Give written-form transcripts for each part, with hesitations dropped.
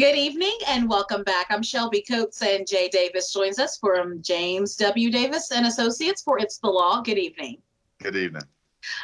Good evening and welcome back. I'm Shelby Coates and Jay Davis joins us from James W. Davis and Associates for It's the Law. Good evening. Good evening.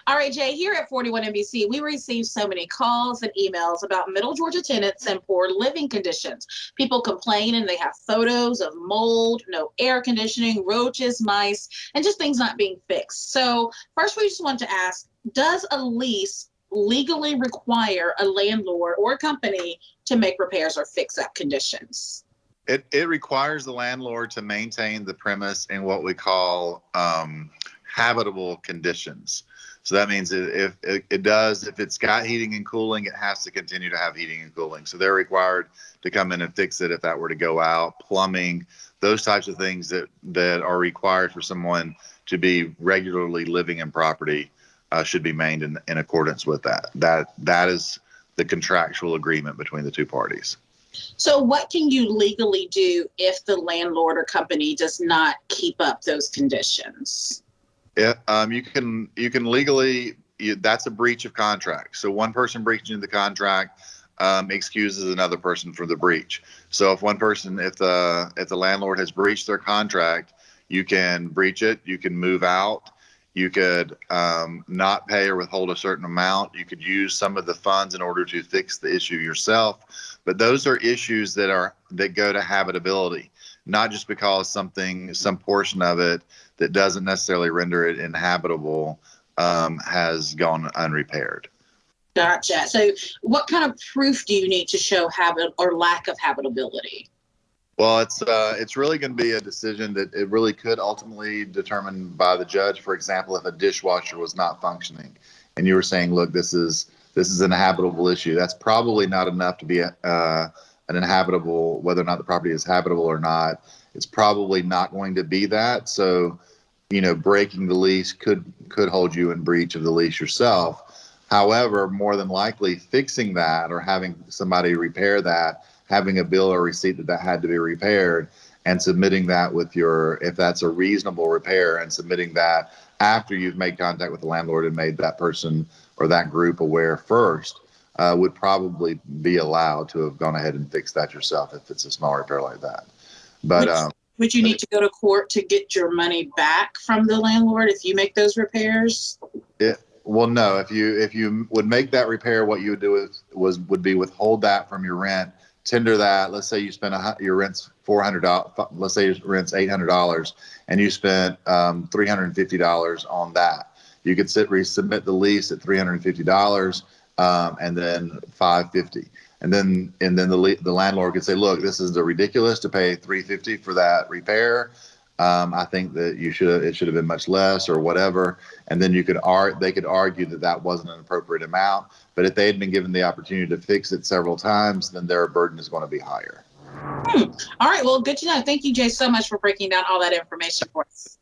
All right, Jay, here at 41 NBC, we receive so many calls and emails about Middle Georgia tenants and poor living conditions. People complain and they have photos of mold, no air conditioning, roaches, mice, and just things not being fixed. So first, we just want to ask, does a lease legally require a landlord or a company to make repairs or fix up conditions? It requires the landlord to maintain the premise in what we call habitable conditions. So that means if it's got heating and cooling, it has to continue to have heating and cooling. So they're required to come in and fix it if that were to go out. Plumbing, those types of things that are required for someone to be regularly living in property should be maintained in accordance with that. That is the contractual agreement between the two parties. So what can you legally do if the landlord or company does not keep up those conditions? Yeah, you can legally, that's a breach of contract. So one person breaching the contract excuses another person for the breach. So if the landlord has breached their contract, you can breach it. You can move out. You could not pay or withhold a certain amount. You could use some of the funds in order to fix the issue yourself. But those are issues that go to habitability, not just because some portion of it that doesn't necessarily render it inhabitable has gone unrepaired. Gotcha. So what kind of proof do you need to show habit or lack of habitability? Well, it's really going to be a decision that it really could ultimately determine by the judge. For example, if a dishwasher was not functioning, and you were saying, "Look, this is an habitable issue," that's probably not enough to be an inhabitable. Whether or not the property is habitable or not, it's probably not going to be that. So, breaking the lease could hold you in breach of the lease yourself. However, more than likely, fixing that or having somebody repair that, having a bill or receipt that had to be repaired, and submitting that if that's a reasonable repair, and submitting that after you've made contact with the landlord and made that person or that group aware first, would probably be allowed to have gone ahead and fixed that yourself if it's a small repair like that. But would you need to go to court to get your money back from the landlord if you make those repairs? Well, no. If you would make that repair, what you would do would be withhold that from your rent, tender that. Let's say you spent your rent's $400. Let's say your rent's $800, and you spent $350 on that. You could resubmit the lease at $350, and then $550. And then the landlord could say, "Look, this is ridiculous to pay $350 for that repair. I think that it should have been much less," or whatever. And then they could argue that wasn't an appropriate amount. But if they had been given the opportunity to fix it several times, then their burden is going to be higher. All right. Well, good to know. Thank you, Jay, so much for breaking down all that information for us.